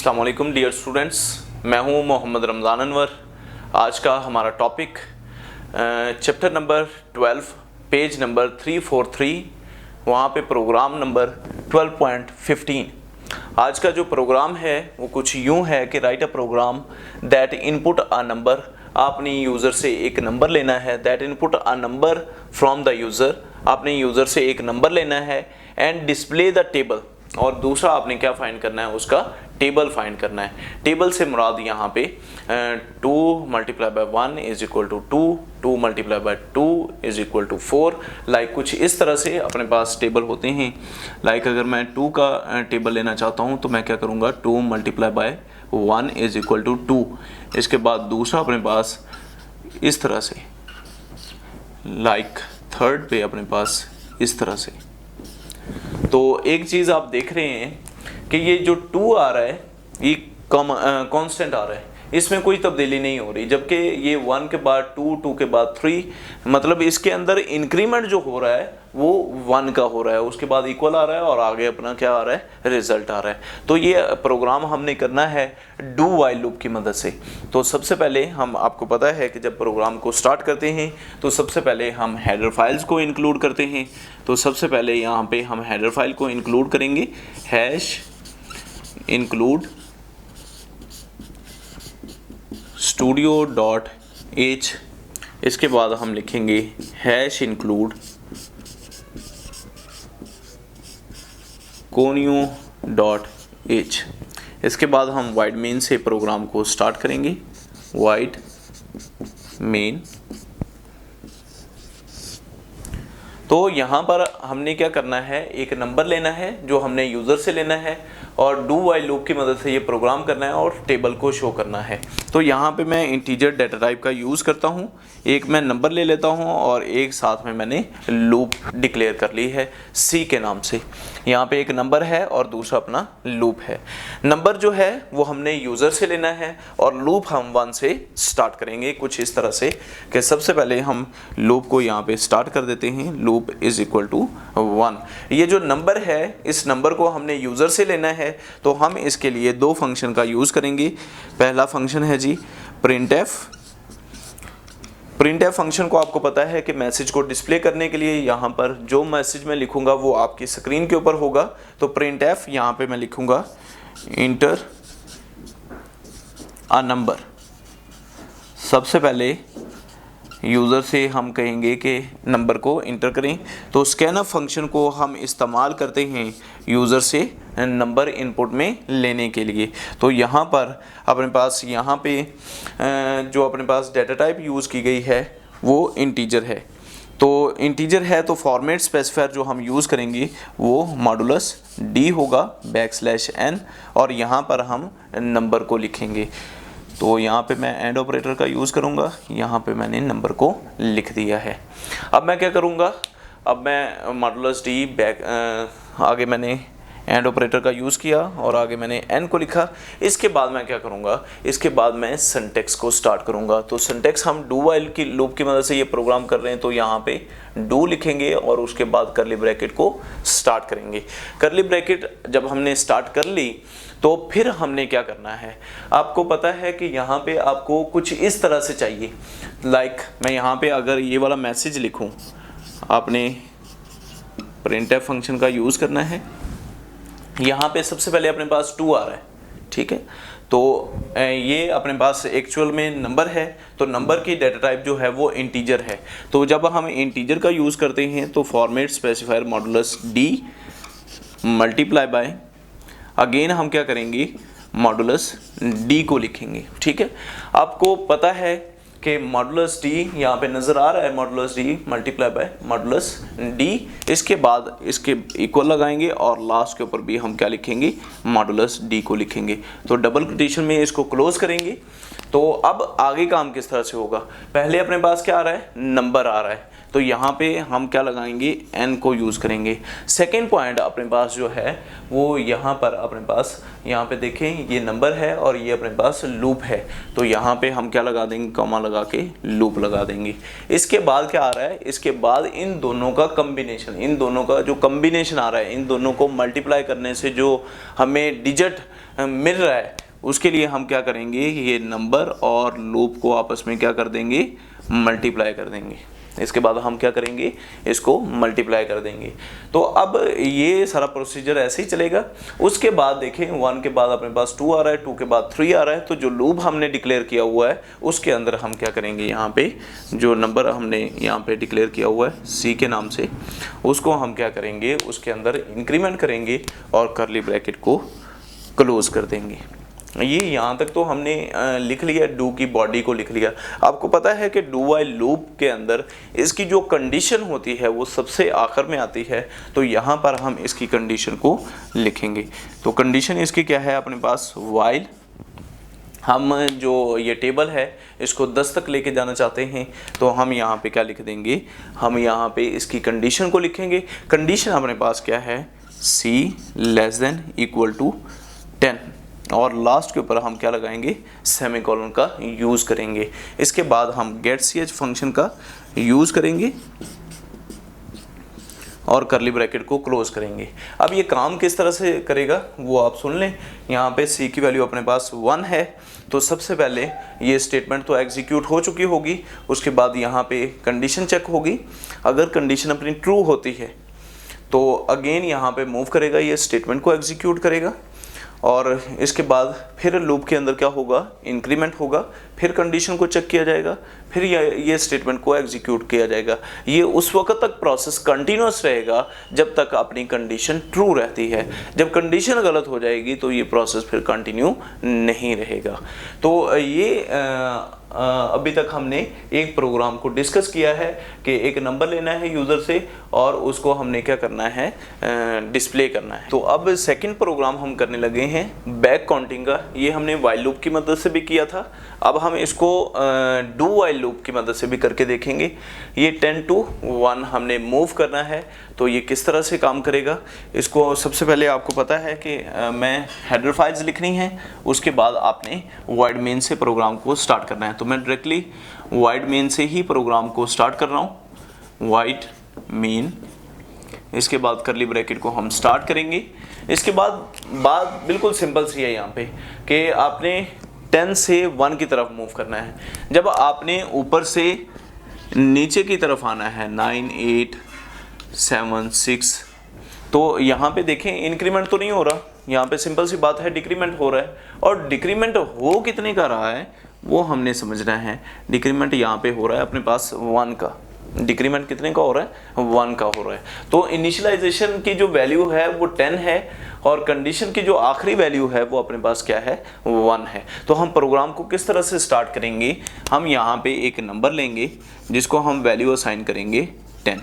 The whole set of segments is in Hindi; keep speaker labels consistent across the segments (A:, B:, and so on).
A: अस्सलाम वालेकुम डियर स्टूडेंट्स, मैं हूं मोहम्मद रमज़ान अनवर। आज का हमारा topic chapter number 12 page number 343, वहाँ पे प्रोग्राम नंबर 12.15। आज का जो प्रोग्राम है वो कुछ यूं है कि write a program that input a number. आपने यूज़र से एक नंबर लेना है, that input a number from the user. आपने यूज़र से एक नंबर लेना है एंड डिस्प्ले द टेबल। और दूसरा आपने क्या फाइंड करना है, उसका टेबल फाइंड करना है। टेबल से मुराद यहाँ पे 2 multiply by 1 is equal to 2, 2 multiply by 2 is equal to 4। Like कुछ इस तरह से अपने पास टेबल होते हैं। लाइक अगर मैं 2 का टेबल लेना चाहता हूँ तो मैं क्या करूँगा, 2 multiply by 1 is equal to 2। इसके बाद दूसरा अपने पास इस तरह से, लाइक थर्ड पे अपने पास इस तरह से। तो एक चीज़ आप देख रहे हैं कि ये जो 2 आ रहा है ये कांस्टेंट आ रहा है, इसमें कोई तब्दीली नहीं हो रही। जबकि ये 1 के बाद 2, 2 के बाद 3, मतलब इसके अंदर इंक्रीमेंट जो हो रहा है वो 1 का हो रहा है, उसके बाद इक्वल आ रहा है और आगे अपना क्या आ रहा है, रिजल्ट आ रहा है। तो ये प्रोग्राम हमने करना है डू वाइल लूप की मदद से। तो सबसे पहले हम, आपको पता है कि जब प्रोग्राम को स्टार्ट करते हैं तो सबसे पहले हम हेडर फाइल्स को इंक्लूड करते हैं। तो सबसे पहले यहाँ पे हम हेडर फाइल को इंक्लूड करेंगे, हैश इंक्लूड studio.h। इसके बाद हम लिखेंगे हैश इंक्लूड conio.h। इसके बाद हम वाइड मेन से प्रोग्राम को स्टार्ट करेंगे, वाइड मेन। तो यहाँ पर हमने क्या करना है, एक नंबर लेना है जो हमने यूज़र से लेना है और डू वाइल लूप की मदद से ये प्रोग्राम करना है और टेबल को शो करना है। तो यहाँ पे मैं इंटीजर डेटा टाइप का यूज़ करता हूँ। एक मैं नंबर ले लेता हूँ और एक साथ में मैंने लूप डिक्लेयर कर ली है सी के नाम से। यहाँ पे एक नंबर है और दूसरा अपना लूप है। नंबर जो है वो हमने यूज़र से लेना है और लूप हम 1 से स्टार्ट करेंगे कुछ इस तरह से कि सबसे पहले हम लूप को यहाँ पे स्टार्ट कर देते हैं, लूप इज इक्वल टू 1। ये जो नंबर है इस नंबर को हमने यूज़र से लेना है, तो हम इसके लिए 2 फंक्शन का यूज़ करेंगे। पहला फंक्शन है जी प्रिंटएफ। प्रिंटएफ फंक्शन को आपको पता है कि मैसेज को डिस्प्ले करने के लिए यहाँ पर जो मैसेज मैं लिखूंगा वो आपकी स्क्रीन के ऊपर होगा। तो प्रिंटएफ यहाँ पे मैं लिखूंगा इंटर अ नंबर। सबसे पहले यूज़र से हम कहेंगे कि नंबर को इंटर करें। तो स्कैनअप फंक्शन को हम इस्तेमाल करते हैं यूज़र से नंबर इनपुट में लेने के लिए। तो यहाँ पर अपने पास यहाँ पे जो अपने पास डेटा टाइप यूज़ की गई है वो इंटीजर है। तो इंटीजर है तो फॉर्मेट स्पेसिफायर जो हम यूज़ करेंगे वो मॉडुलस डी होगा \n और यहाँ पर हम नंबर को लिखेंगे। तो यहाँ पे मैं एंड ऑपरेटर का यूज़ करूँगा, यहाँ पे मैंने नंबर को लिख दिया है। अब मैं क्या करूँगा, अब मैं मॉडुलस डी आगे मैंने एंड ऑपरेटर का यूज़ किया और आगे मैंने n को लिखा। इसके बाद मैं क्या करूँगा, इसके बाद मैं सिंटैक्स को स्टार्ट करूँगा। तो सिंटैक्स हम डू वाइल की लूप की मदद से ये प्रोग्राम कर रहे हैं, तो यहाँ पे डू लिखेंगे और उसके बाद करली ब्रैकेट को स्टार्ट करेंगे। करली ब्रैकेट जब हमने स्टार्ट कर ली तो फिर हमने क्या करना है, आपको पता है कि यहाँ पे आपको कुछ इस तरह से चाहिए। लाइक मैं यहाँ पे अगर ये वाला मैसेज लिखूँ, आपने प्रिंटएफ फंक्शन का यूज़ करना है। यहाँ पे सबसे पहले अपने पास 2 आ रहा है, ठीक है। तो ये अपने पास एक्चुअल में नंबर है, तो नंबर की डेटा टाइप जो है वो इंटीजर है। तो जब हम इंटीजर का यूज़ करते हैं तो format specifier modulus D multiply by, again हम क्या करेंगे, मॉडुलस डी को लिखेंगे, ठीक है। आपको पता है कि मॉडुलस डी यहाँ पे नज़र आ रहा है, modulus D multiply by modulus D. इसके बाद इसके इक्वल लगाएंगे और लास्ट के ऊपर भी हम क्या लिखेंगे, मॉडुलस डी को लिखेंगे। तो डबल कोटेशन में इसको क्लोज करेंगे। तो अब आगे काम किस तरह से होगा, पहले अपने पास क्या आ रहा है, नंबर आ रहा है। तो यहाँ पे हम क्या लगाएंगे, n को यूज़ करेंगे। सेकेंड पॉइंट अपने पास जो है वो यहाँ पर अपने पास, यहाँ पे देखें ये नंबर है और ये अपने पास लूप है, तो यहाँ पे हम क्या लगा देंगे, कॉमा लगा के लूप लगा देंगे। इसके बाद क्या आ रहा है, इसके बाद इन दोनों का कम्बिनेशन, इन दोनों का जो कम्बिनेशन आ रहा है, इन दोनों को मल्टीप्लाई करने से जो हमें डिजिट मिल रहा है उसके लिए हम क्या करेंगे, ये नंबर और लूप को आपस में क्या कर देंगे, मल्टीप्लाई कर देंगे। इसके बाद हम क्या करेंगे, इसको मल्टीप्लाई कर देंगे। तो अब ये सारा प्रोसीजर ऐसे ही चलेगा। उसके बाद देखें 1 के बाद अपने पास 2 आ रहा है, 2 के बाद 3 आ रहा है, तो जो लूप हमने डिक्लेयर किया हुआ है उसके अंदर हम क्या करेंगे, यहाँ पे जो नंबर हमने यहाँ पे डिक्लेयर किया हुआ है C के नाम से, उसको हम क्या करेंगे, उसके अंदर इंक्रीमेंट करेंगे और कर्ली ब्रैकेट को क्लोज कर देंगे। ये यहाँ तक तो हमने लिख लिया, डू की बॉडी को लिख लिया। आपको पता है कि डू वाइल लूप के अंदर इसकी जो कंडीशन होती है वो सबसे आखिर में आती है, तो यहाँ पर हम इसकी कंडीशन को लिखेंगे। तो कंडीशन इसकी क्या है अपने पास, वाइल हम जो ये टेबल है इसको 10 तक लेके जाना चाहते हैं, तो हम यहाँ पे क्या लिख देंगे, हम यहाँ पे इसकी कंडीशन को लिखेंगे। कंडीशन अपने पास क्या है, C <= 10 और लास्ट के ऊपर हम क्या लगाएंगे, सेमीकोलन का यूज़ करेंगे। इसके बाद हम getch फंक्शन का यूज़ करेंगे और कर्ली ब्रैकेट को क्लोज करेंगे। अब ये काम किस तरह से करेगा वो आप सुन लें। यहाँ पे C की वैल्यू अपने पास 1 है, तो सबसे पहले ये स्टेटमेंट तो एग्जीक्यूट हो चुकी होगी, उसके बाद यहाँ पे कंडीशन चेक होगी। अगर कंडीशन अपनी ट्रू होती है तो अगेन यहाँ पे मूव करेगा, ये स्टेटमेंट को एग्जीक्यूट करेगा और इसके बाद फिर लूप के अंदर क्या होगा, इंक्रीमेंट होगा, फिर कंडीशन को चेक किया जाएगा, फिर ये स्टेटमेंट को एग्जीक्यूट किया जाएगा। ये उस वक्त तक प्रोसेस कंटिन्यूस रहेगा जब तक अपनी कंडीशन ट्रू रहती है। जब कंडीशन गलत हो जाएगी तो ये प्रोसेस फिर कंटिन्यू नहीं रहेगा। तो ये अभी तक हमने एक प्रोग्राम को डिस्कस किया है कि एक नंबर लेना है यूज़र से और उसको हमने क्या करना है, डिस्प्ले करना है। तो अब सेकंड प्रोग्राम हम करने लगे हैं बैक काउंटिंग का। ये हमने वाइल लूप की मदद से भी किया था, अब हम इसको डू वाइल लूप की मदद से भी करके देखेंगे। ये 10 to 1 हमने मूव करना है, तो ये किस तरह से काम करेगा। इसको सबसे पहले आपको पता है कि मैं हेडर फाइल्स लिखनी है, उसके बाद आपने वॉइड मेन से प्रोग्राम को स्टार्ट करना है। तो मैं डायरेक्टली वॉइड मेन से ही प्रोग्राम को स्टार्ट कर रहा हूँ, वॉइड मेन। इसके बाद कर्ली ब्रैकेट को हम स्टार्ट करेंगे। इसके बाद बात बिल्कुल सिंपल सी है यहाँ पे कि आपने 10 से 1 की तरफ मूव करना है। जब आपने ऊपर से नीचे की तरफ आना है 9 8 7 6, तो यहाँ पे देखें इंक्रीमेंट तो नहीं हो रहा, यहाँ पे सिंपल सी बात है डिक्रीमेंट हो रहा है। और डिक्रीमेंट हो कितने का रहा है वो हमने समझना है। डिक्रीमेंट यहाँ पे हो रहा है अपने पास 1 का। डिक्रीमेंट कितने का हो रहा है, 1 का हो रहा है। तो इनिशियलाइजेशन की जो वैल्यू है वो 10 है और कंडीशन की जो आखिरी वैल्यू है वो अपने पास क्या है, 1 है। तो हम प्रोग्राम को किस तरह से स्टार्ट करेंगे, हम यहाँ पे एक नंबर लेंगे जिसको हम वैल्यू असाइन करेंगे 10।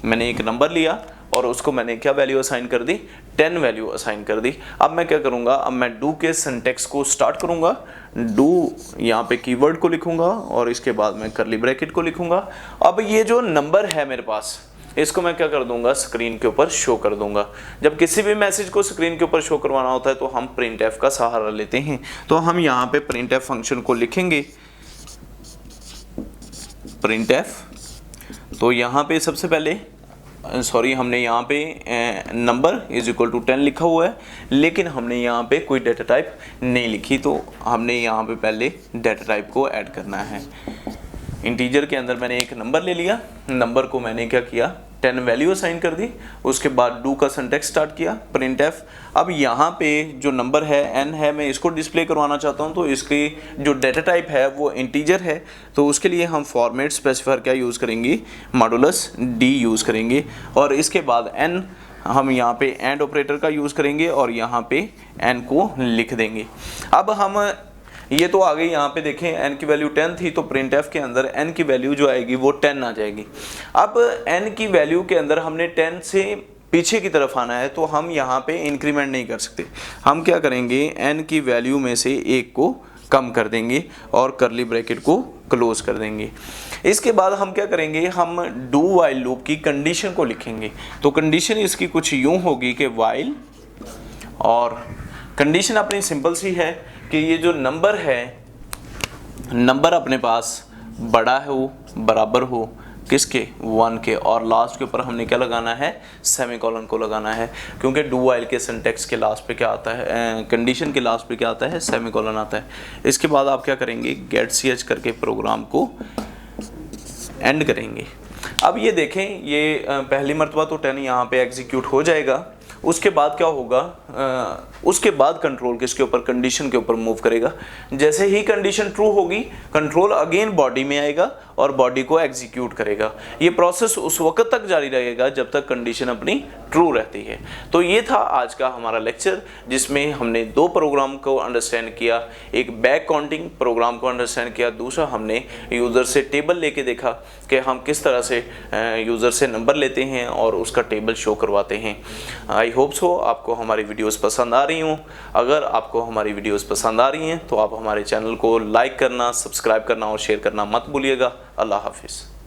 A: मैंने एक नंबर लिया और उसको मैंने क्या वैल्यू असाइन कर दी, 10 वैल्यू असाइन कर दी। अब मैं क्या करूँगा, अब मैं डू के सिंटैक्स को स्टार्ट करूँगा। डू यहाँ पे कीवर्ड को लिखूँगा और इसके बाद मैं कर्ली ब्रैकेट को लिखूँगा। अब ये जो नंबर है मेरे पास, इसको मैं क्या कर दूंगा, स्क्रीन के ऊपर शो कर दूंगा। जब किसी भी मैसेज को स्क्रीन के ऊपर शो करवाना होता है तो हम प्रिंट का सहारा लेते हैं। तो हम यहाँ पे प्रिंट फंक्शन को लिखेंगे, प्रिंट। तो यहाँ पे सबसे पहले हमने यहाँ पे नंबर = 10 लिखा हुआ है, लेकिन हमने यहाँ पे कोई डेटा टाइप नहीं लिखी, तो हमने यहाँ पे पहले डेटा टाइप को ऐड करना है। इंटीजर के अंदर मैंने एक नंबर ले लिया, नंबर को मैंने क्या किया, 10 वैल्यू असाइन कर दी। उसके बाद डू का सिंटैक्स स्टार्ट किया, प्रिंट एफ। अब यहाँ पे जो नंबर है n है, मैं इसको डिस्प्ले करवाना चाहता हूँ, तो इसकी जो डेटा टाइप है वो इंटीजर है। तो उसके लिए हम फॉर्मेट स्पेसिफायर क्या यूज़ करेंगे, मॉडुलस d यूज़ करेंगे। और इसके बाद n हम यहाँ पे एंड ऑपरेटर का यूज़ करेंगे और यहाँ पे n को लिख देंगे। अब हम ये तो आ गई, यहाँ पे देखें n की वैल्यू 10 थी, तो प्रिंट एफ के अंदर n की वैल्यू जो आएगी वो 10 आ जाएगी। अब n की वैल्यू के अंदर हमने 10 से पीछे की तरफ आना है, तो हम यहाँ पे इंक्रीमेंट नहीं कर सकते। हम क्या करेंगे, n की वैल्यू में से एक को कम कर देंगे और करली ब्रैकेट को क्लोज कर देंगे। इसके बाद हम क्या करेंगे, हम डू वाइल लूप की कंडीशन को लिखेंगे। तो कंडीशन इसकी कुछ यूं होगी कि वाइल, और कंडीशन अपनी सिंपल सी है कि ये जो नंबर है, नंबर अपने पास बड़ा हो, बराबर हो किसके, 1 के, और लास्ट के ऊपर हमने क्या लगाना है, सेमीकोलन को लगाना है, क्योंकि डू वाइल के सिंटेक्स के लास्ट पे क्या आता है, कंडीशन के लास्ट पे क्या आता है, सेमीकोलन आता है। इसके बाद आप क्या करेंगे, गेट ch करके प्रोग्राम को एंड करेंगे। अब ये देखें, ये पहली मरतबा तो 10 यहाँ पे एग्जीक्यूट हो जाएगा। उसके बाद क्या होगा, उसके बाद कंट्रोल किसके ऊपर, कंडीशन के ऊपर मूव करेगा। जैसे ही कंडीशन ट्रू होगी, कंट्रोल अगेन बॉडी में आएगा और बॉडी को एग्जीक्यूट करेगा। ये प्रोसेस उस वक्त तक जारी रहेगा जब तक कंडीशन अपनी ट्रू रहती है। तो ये था आज का हमारा लेक्चर, जिसमें हमने 2 प्रोग्राम को अंडरस्टैंड किया। एक बैक काउंटिंग प्रोग्राम को अंडरस्टैंड किया, दूसरा हमने यूज़र से टेबल लेके देखा कि हम किस तरह से यूज़र से नंबर लेते हैं और उसका टेबल शो करवाते हैं। आई होप सो आपको हमारी वीडियोस पसंद आ रही हों। अगर आपको हमारी वीडियोस पसंद आ रही हैं तो आप हमारे चैनल को लाइक करना, सब्सक्राइब करना और शेयर करना मत भूलिएगा। अल्लाह हाफिज़।